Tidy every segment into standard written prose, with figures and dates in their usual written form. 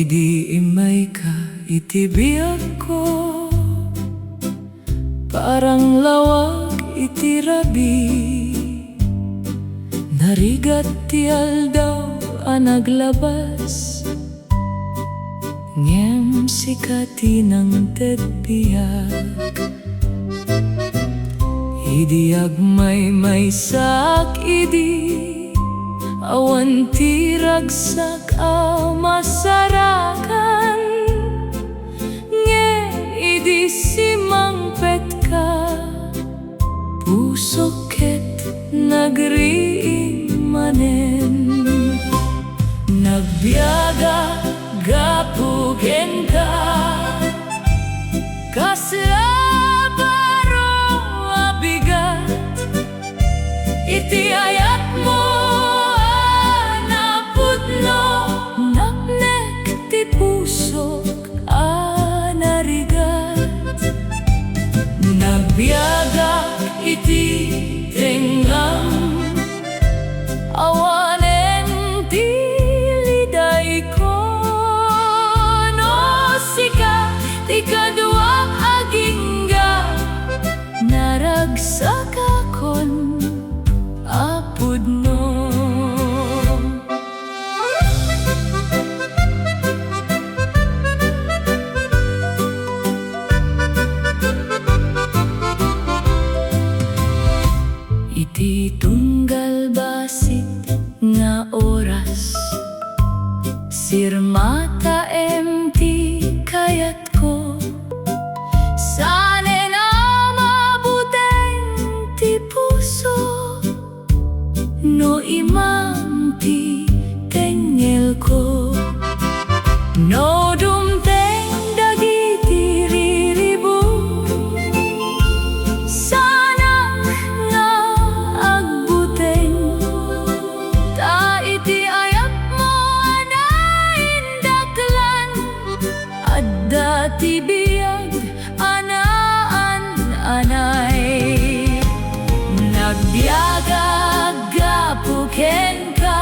Idi imay ka itibiyag ko, parang lawag itirabi. Narigat ti aldaw naglabas, ngem sikati ng tedbiyag. Idi agmay sak idi, awan ti ragsak masarakan. Nge idi simangpet ka, puso ket nagriimanen. Nagbiyaga gapugen ka, kasla baro abigat. Iti ayat mo napudno, napnek ti pusok narigat. Nagbiyaga iti tenggam, awanen ti liday ko. No sika ti kadwa agingga, naragsak akon apudno. Iti tunggal basit nga oras, sirmata empty kayat ko. Sane na mabuteng ti puso, no imam ti tengel ko. No dumteng dagiti riribu, sana nga agbuteng. Ta iti ayat mo indaklan, adda ti biyag anay. Nagbiyaga gapuken ka,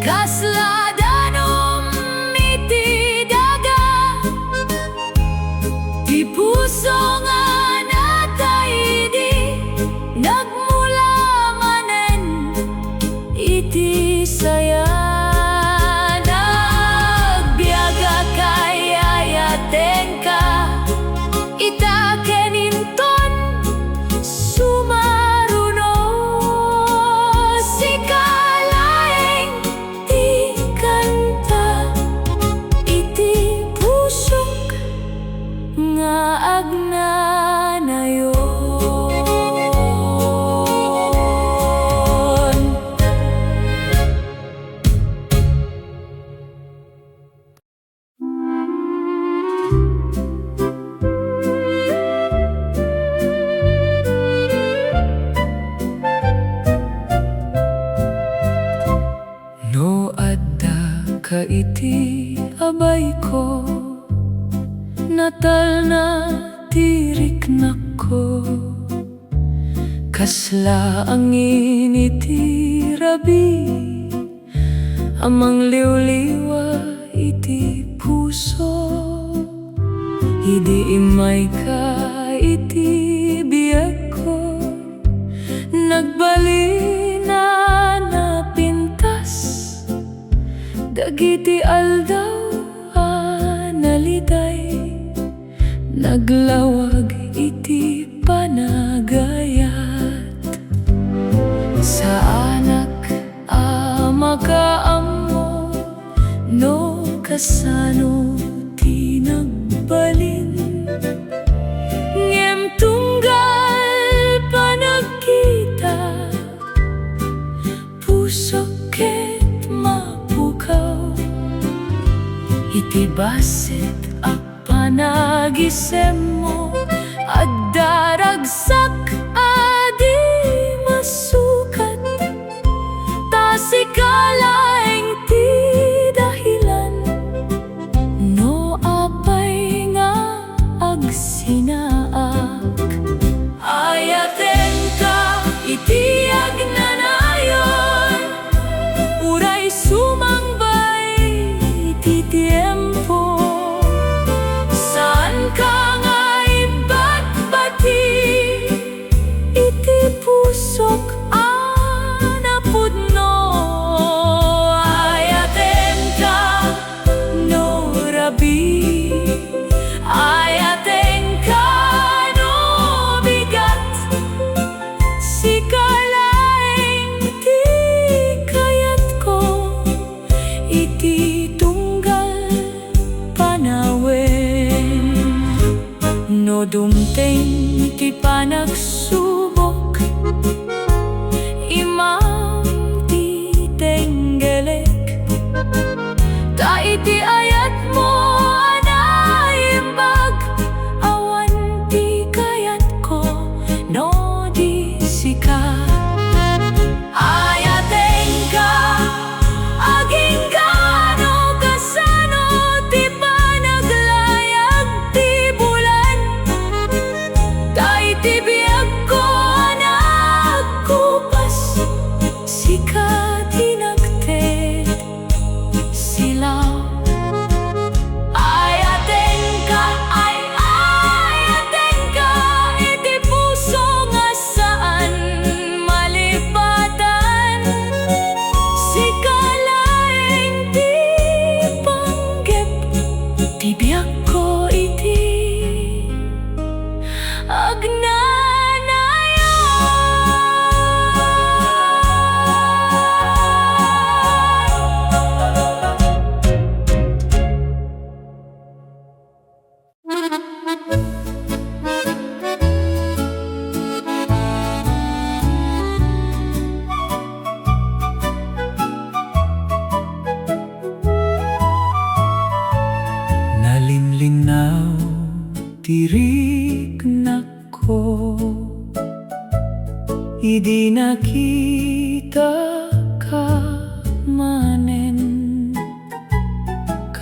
kasla danom iti daga. Ti puso nga nataydi, nagmula manen iti saya. Nagbiyaga kayayaten ka, itakeninton sumaruno. Sikalaeng ti kanta, iti pusok nga agnanayon. No adda ka iti abay ko, natal na tiriknak ko. Kasla angin iti rabi, amang liwliwa iti puso. Idi imay ka iti biyag ko, nagbalina na pintas. Dagiti aldaw naliday, naglawag iti panagayat. Sa anak makaammo, no kasano ti nagbalin. Ngem tunggal panagkita, puso ket mapukaw. Iti basit panagisem mo, adda ragsak adi masukat. Ta sikalaeng ti dahilan, no apay nga agsinaak. Ayaten ka iti agnanayon, uray sumangbay iti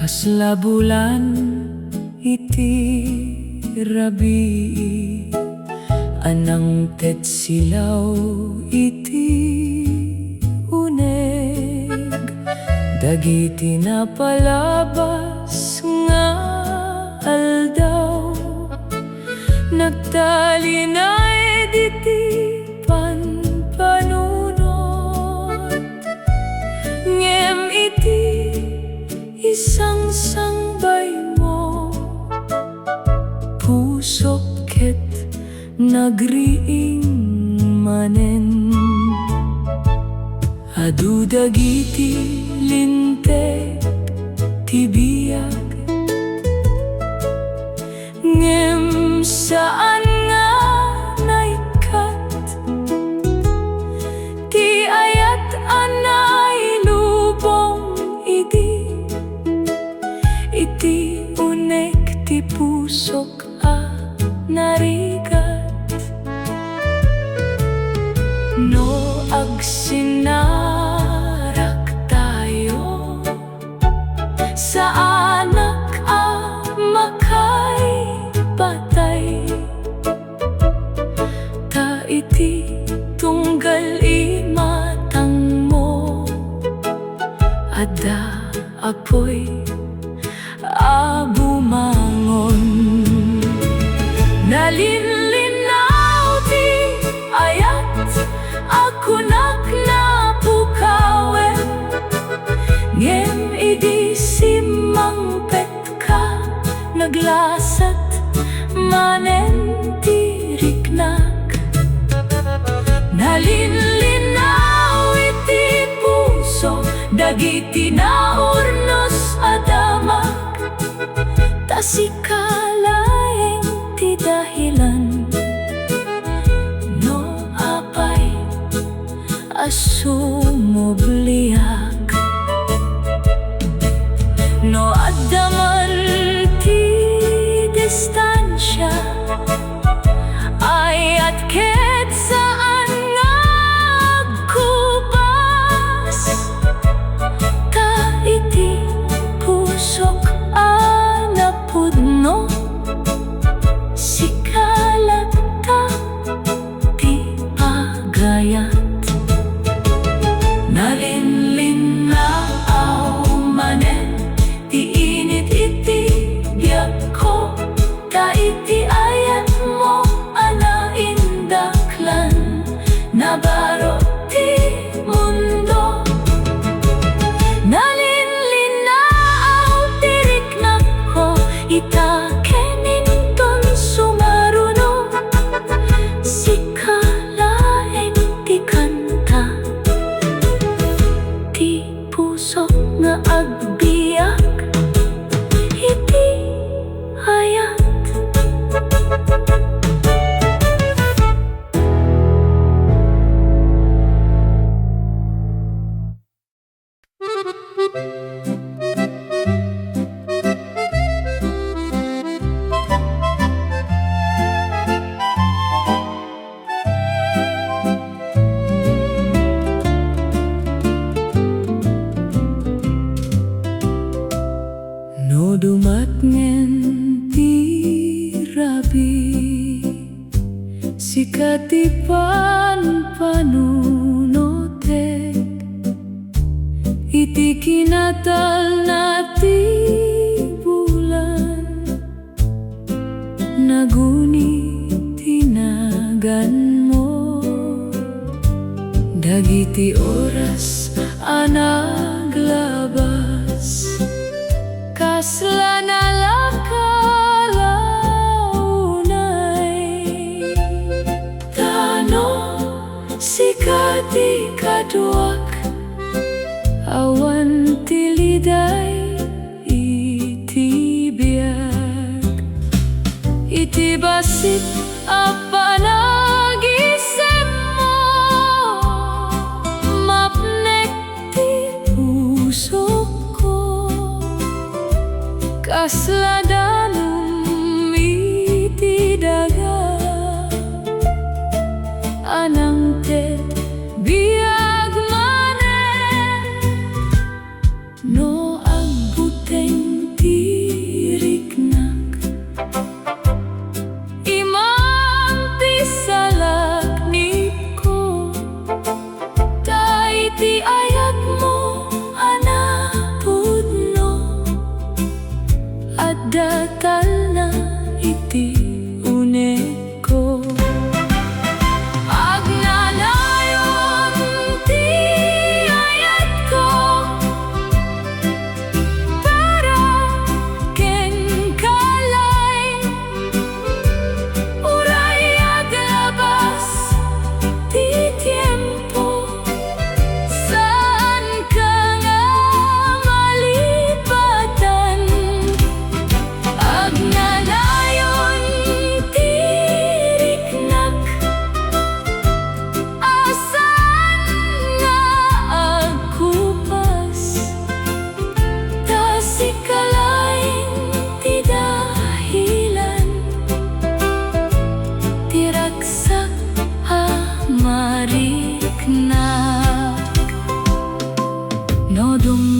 kasla bulan iti rabii, anang tet silaw iti uneg, dagiti napalabas nga aldaw, nagtalinay diti panpanunot, ngem iti isang sangbay mo, pusok ket nagriing manen. Adu dagiti linteg ti biag, ngem saan nga naikat ti ayat anay lubong iti unek ti pusok a narigat. No agsinarak tayo sa anak a makay patay, ta iti tunggal imatang mo, adda apoy abumangon. Nalinlinaw ti ayat akunak na pukawen, ngem idi simangpet ka naglasat manen ti riknak. Nalinlinaw iti puso dagiti naurnos adamak, tasikalaeng ti dahilan no apay asumubliak. No addaman ti distansya ayat ket saan nga agkubas, ta iti pusok a napudno, sikalat ta ti pagayat. Nalinlinaw manen ti init iti biag ko, ta iti ayat mo anaindaklan, nabaro ti mundo. Nalinlinaw ti riknak ko, ita keninton sumaruno, sikalaeng ti kanta ti pusok nga agbiag iti ayat. No dumatngen ti rabi, sikat ti panpanunotek, iti kinatal na ti bulan, naguni tinagan mo, dagiti oras a naglabas, kasla nalakalaunay, tano sikati kaduak, awan tiliday iti biag, iti basit apa nagisem mo, mapnek ti puso ko, kasladanum iti daga, anang tet biag manen, no ang buteng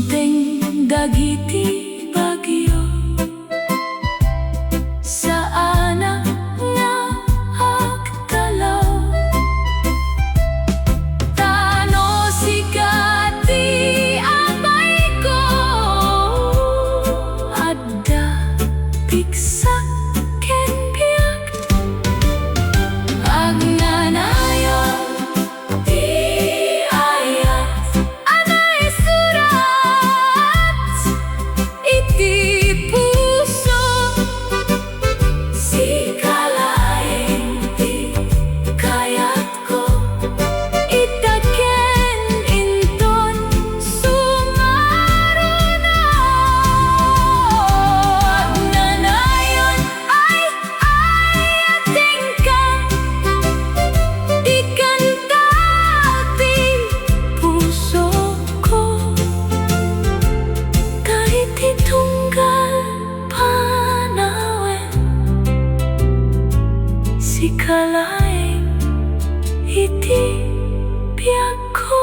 Sunteng dagiti bagyo saana nga agdalaw. Tano sigati abay ko adda piksak ken biyak. Agnanayon ti ayat anay surat iti puso. Sikalaeng ti kayat ko itaken inton sumaruna. Agnanayon ay ayating ka ikanta ti puso ko. Kahit itunggal panawen sikalaeng iti biyak ko.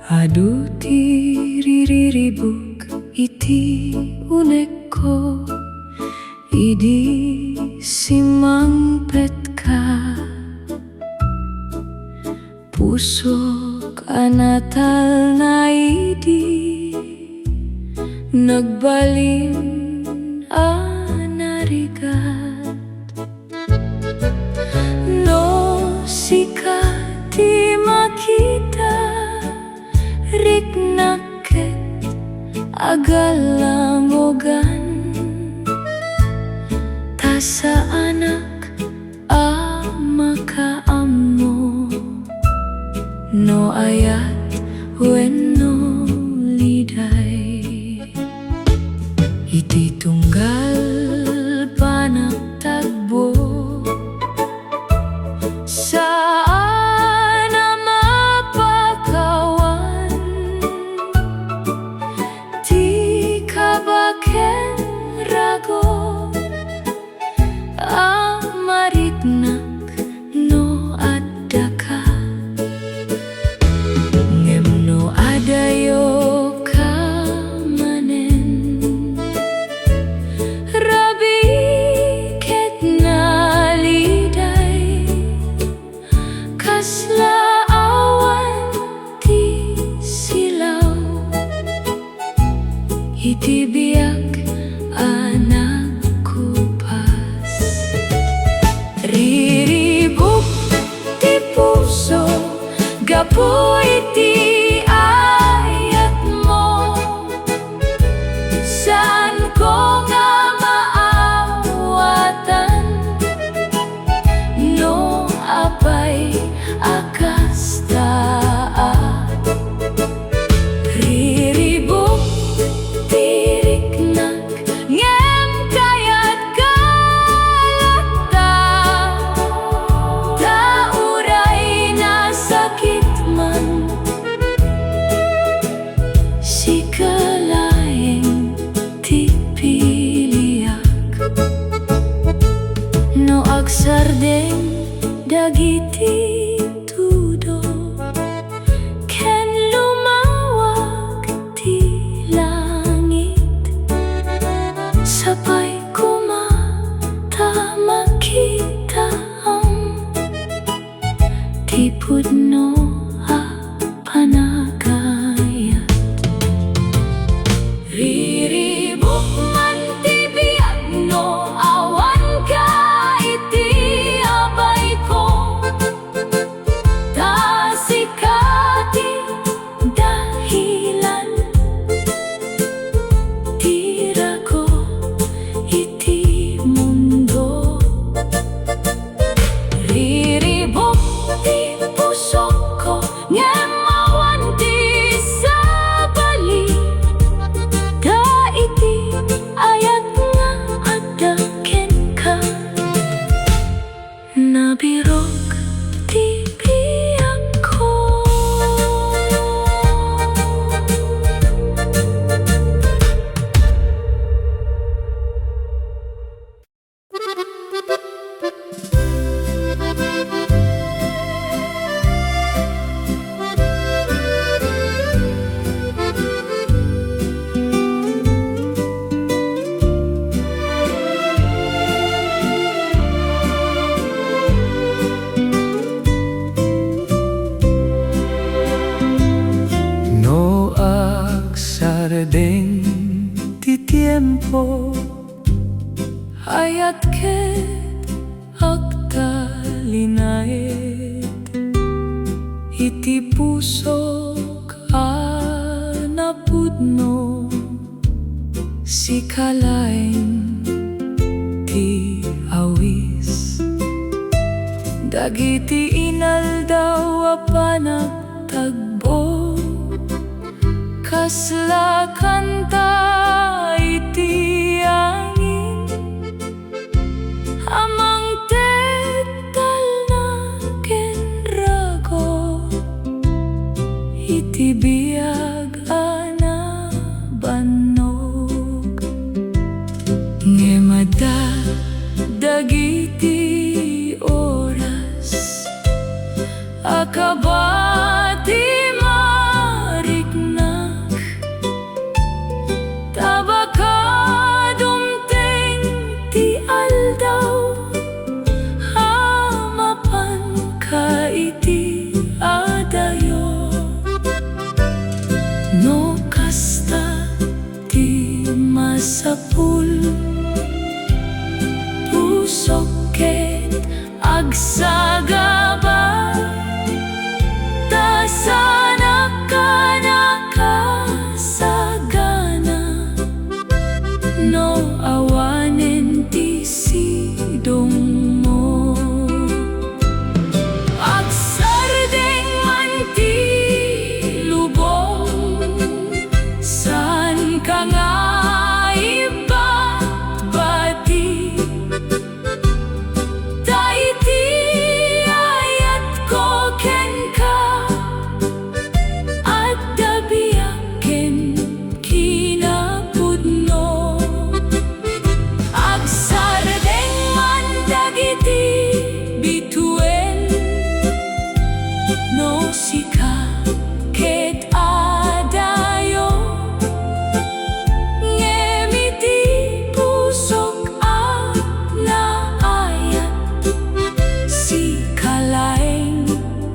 Adu ti ririribuk iti unek ko idi simangpet ka. Pusok anatal na idi nagbalin anarigat. No sika di makita riknaket agalangogan. Tasa anak makaammo no ayat wenno liday. Iti tunggal panagtagbo saan mapakawan ti kabaken rago amariknak no adda ka. Ngem no adayo ka manen rabi ket naliday. Kasla awan ti silaw iti biyak anak kupas. Riribuk ti puso gapu iti ayat mo. Saan ko nga maawatan no apay akas taat. Riribuk tiriknak ngem kayat kalata. Tauray na sakit man sikalaeng ti piliak. No agsardeng dagiti tudo ken lumawag ti langit. Sabay kumata makita ang ti pudno a panagayat. Riribuk man ti biyak no awan ka iti abay ko. iti pusok napudno si kalaeng ti awis. Dagiti inaldaw a panagtagbo, kasla kanta iti angin, amang tetal na kenrago, iti biag ana banog. Ngemada dagiti oras akabati mariknak, tabakadumteng ti aldaw, hamapan ka iti adayo. No kasta ti masapul, pusok ket agsagaba, tasanak ka nakasagana, no awanen ti sidong mo. Agsardeng man ti lubong, saan ka nga ibabati, daiti ayat ko ken ka, at dabiaken kinapudno. Agsardeng man dagiti bituin, no sika ket adayo, ngemiti pusok naayat, si kalaeng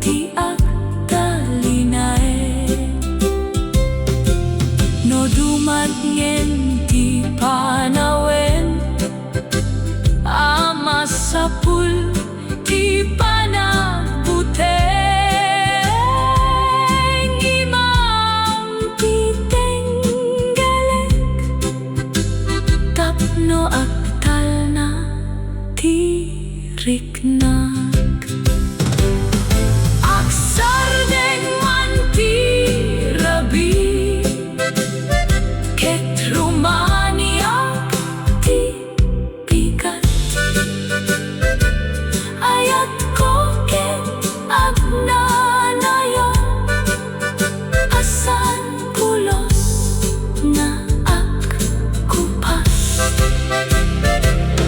ti agtalinae. No dumatngen ti panawen, amasapul ti panagputeng, imam ti tenggalek, tapno agtal na ti riknak. Agsardeng man ti rabi, ket rumaniak ti bigat, ayat ko ket agnanayo, asan pulos nga agkupas.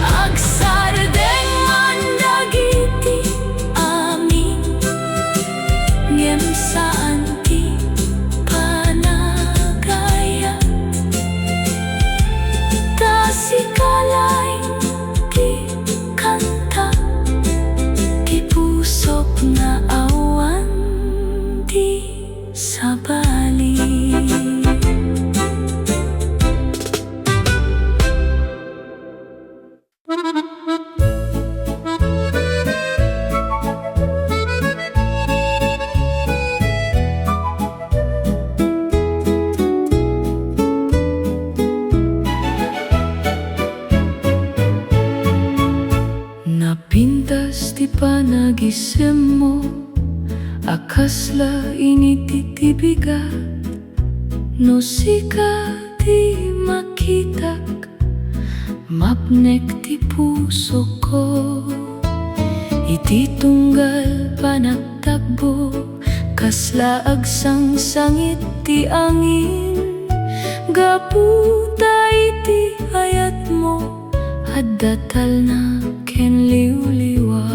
Agsardeng man dagiti amin, ngem saan ti panagayat, ta si kalaeng ti kanta, ti pusok nga awan ti sabali. Napintas ti panagisem mo, akasla inititibigat, no sika ti makitak, mapnek ti puso ko. Iti tunggal panagtakbo, kasla agsangsangit ti angin, gaputa iti ayat mo, addatal na ken liwliwat.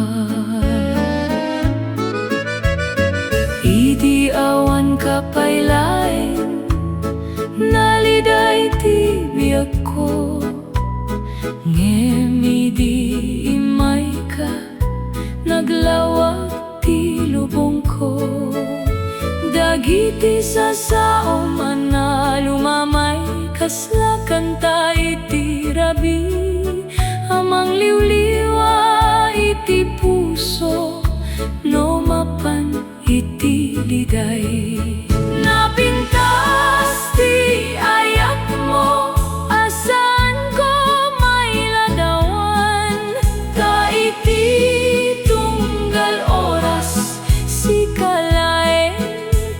Idi awan kapaylaeng, naliday ti biag ko, ngem idi imay ka, naglawag ti lubong ko. Dagiti sasao man na lumamay, kasla kanta iti rabi, amang liwliwa iti puso, no mapan iti ligay. Napintas ti ayak mo, asan ko may ladawan. Kaiti tunggal oras, si kalaeng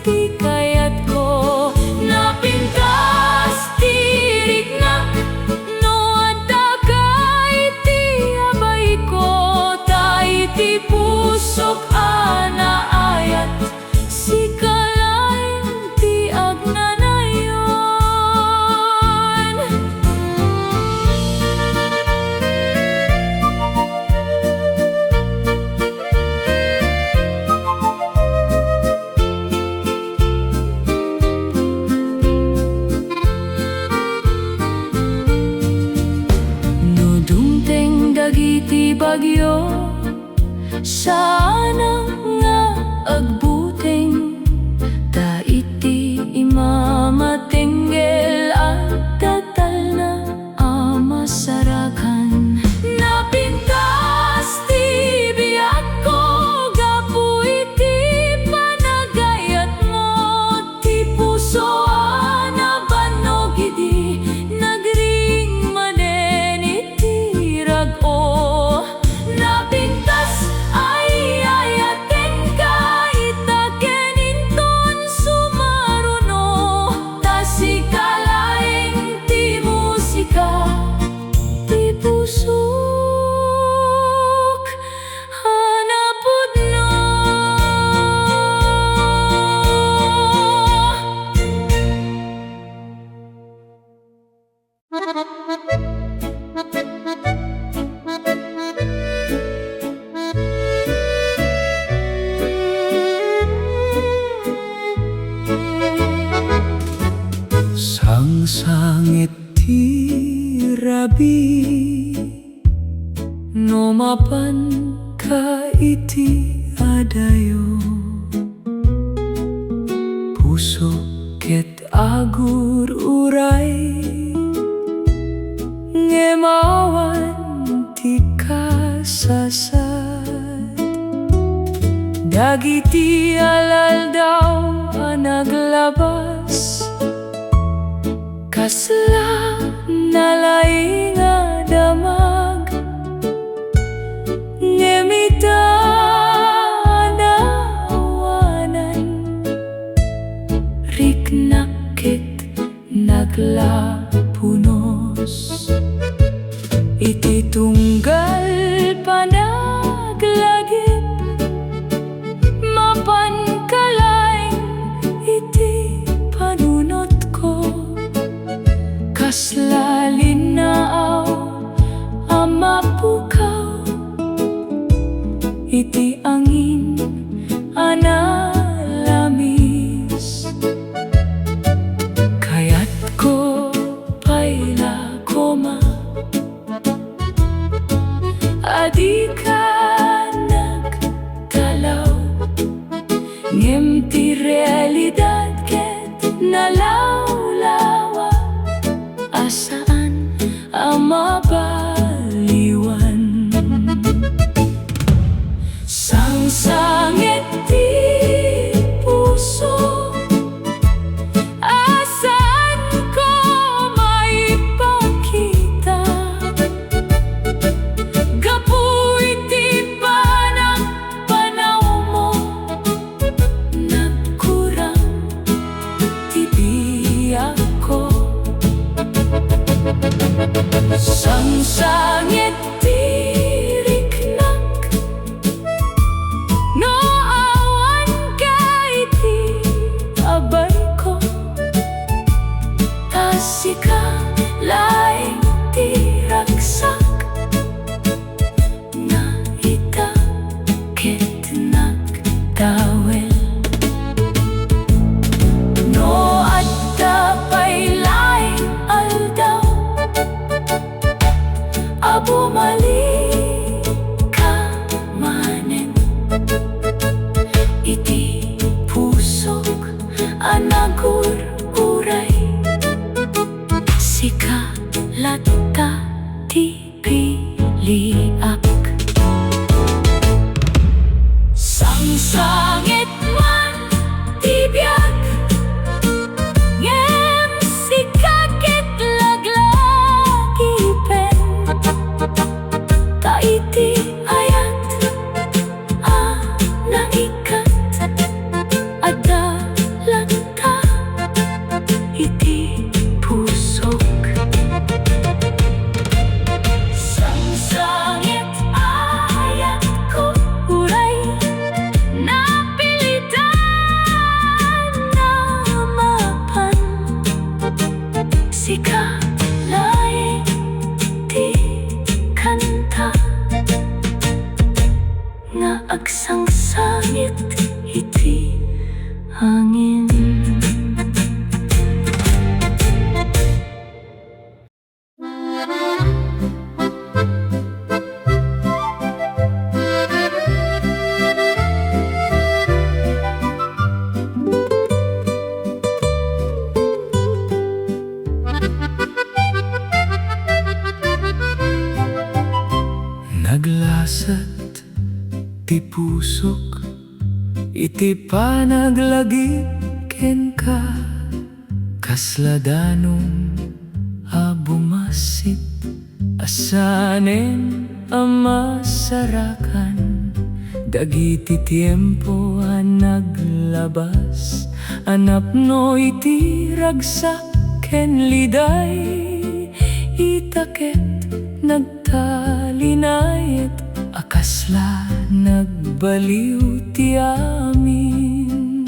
ti kayat ko. Napintas ti rignak, no adda kaiti abay ko. Taiti pusok anaayat, si kalaeng ti agnanayon. No dumteng dagiti bagyo, sana nga agbuteng. Taiti imamatenggel at tatal na amasarakan. Napintas ti biyak ko, gapu iti panagayat mo. Ti puso anabanog idi, nagring manen iti rag-o. Napintas ay ayaten ka, itaken inton sumaruno. Tasi kalaeng ti musika, ti pusok hanapudno. Sangsangit ti rabi, No mapan ka iti adayo. Puso ket agur uray, ngemawan ti kasasat. Dagiti alaldaw naglabas, kasla nalaing damag. Ngemita naawanan, riknakit naglapunos. Iti tunggal panaglagip, mapan kalaeng iti panunot ko. Kasla linaaw amapukaw, iti angin analamis. Kayat ko payla koma, adi ka nagtalaw. Ngem ti realidad ket nalawlawa, asaan ang mabaliwan. Sangsangit ti puso, asan ko maipakita. Gapu iti panang panaw mo, nagkurang ti biyak ko. Sangsangit ti riknak, no awan ka iti abay ko. Tasi ka laeng ti ragsak, na itaket nagtawel. No adda pay laeng aldaw, bumalik ka manen. Iti pusok anagur-uray, sika latta ti piliak. Sangsangit man iti panaglagip ken ka, kasladanong abumasip, asanen amasarakan. Dagiti tiempo naglabas, anapno iti ragsak ken liday, itaket nagtalinayet, akasla nagbaliw ti amin.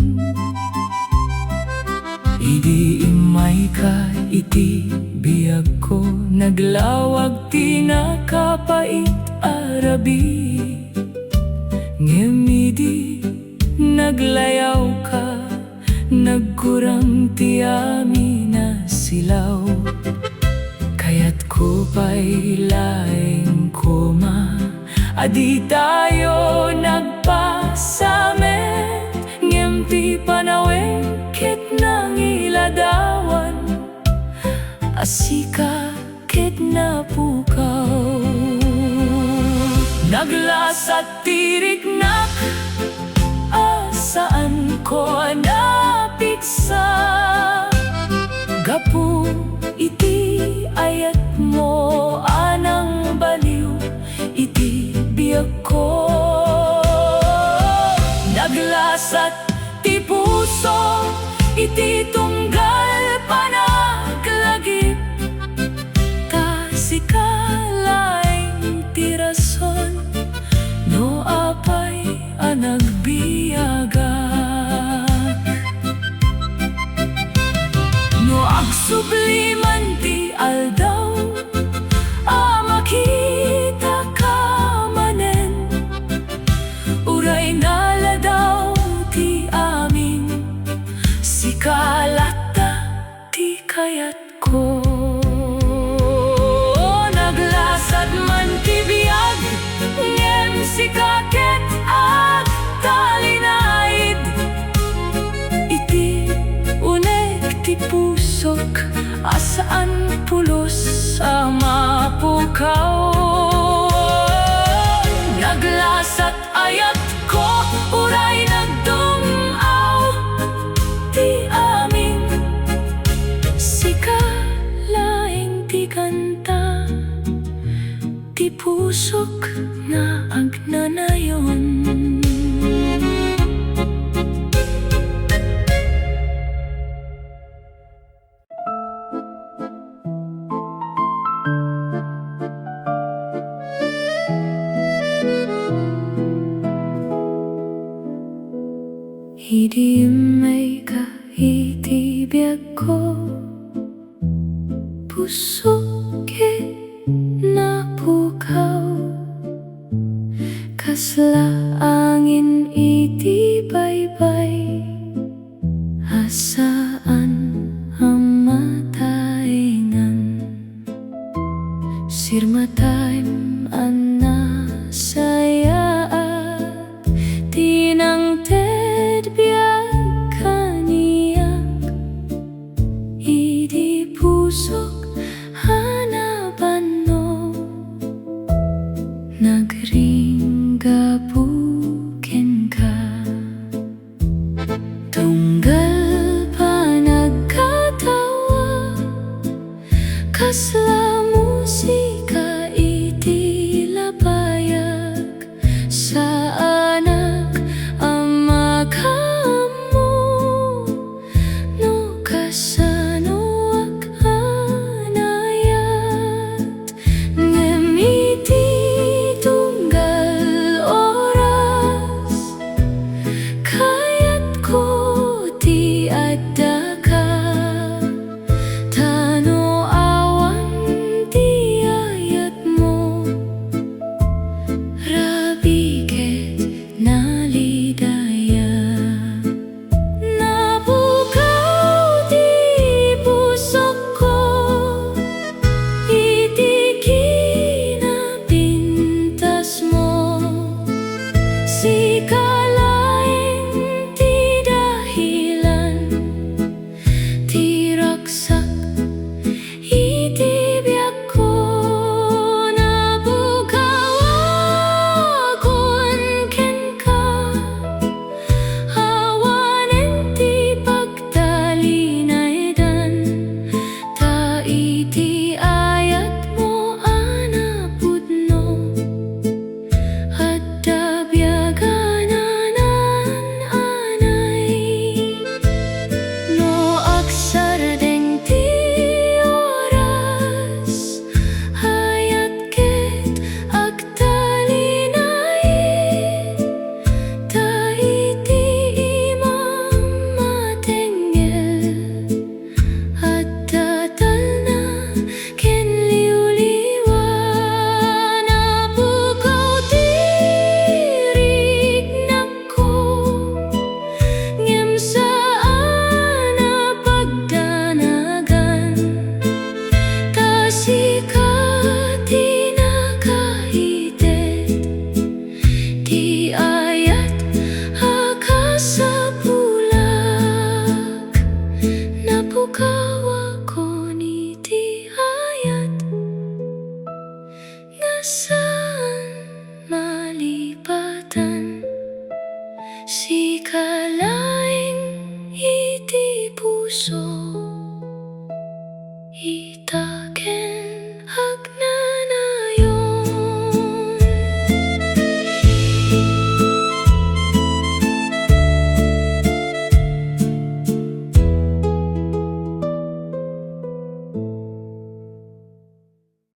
Idi imay ka iti biyag ko, naglawag ti nakapait arabi. Ngemidi naglayaw ka, nagkurang ti amin na silaw. Kaya't ko pa'y laeng koma, adi tayo nagpasamet. Ngempi panaweng ket nang iladawan, asika ket napukaw. Naglasat tiriknak, asaan ko napiksa. Gapu iti ayat mo, anang baliw iti biyag ko. Naglasat ti puso, iti tunggal panaglagip, kasikalaing ti rason, no apay anagbiagak. No agsubliman ti aldaw, makita ka manen, uray naladaw ti amin, sikalata ti kayat ko. Naglasad man ti biyag, ngem sikaket at talinayid, iti unek ti pusok, asaan pulos sa mapukaw. Naglasat ayat ko, uray nagdumaw ti amin, sikalaing ti kanta, ti pusok na agnanayon. Idi may ka iti biyag ko, puso ke napukaw. Kasla angin iti baybay, asaan ang mataingan. Sirmatime ang nasayaat, tinang ted biyag kaniyak, idi pusok hanapan no, nagringga buken ka. Tunggal pa nagkatawa, kasla musika iti labayag, sa anak ang makamo, no kasano ak anayat. Ngem iti tunggal oras, kayat ko ti saan napagdanagan, tasikat di nakaitit, di ayat akasapulak, napukaw ako ni di ayat, nga saan malipatan, si kalaing iti puso itaken.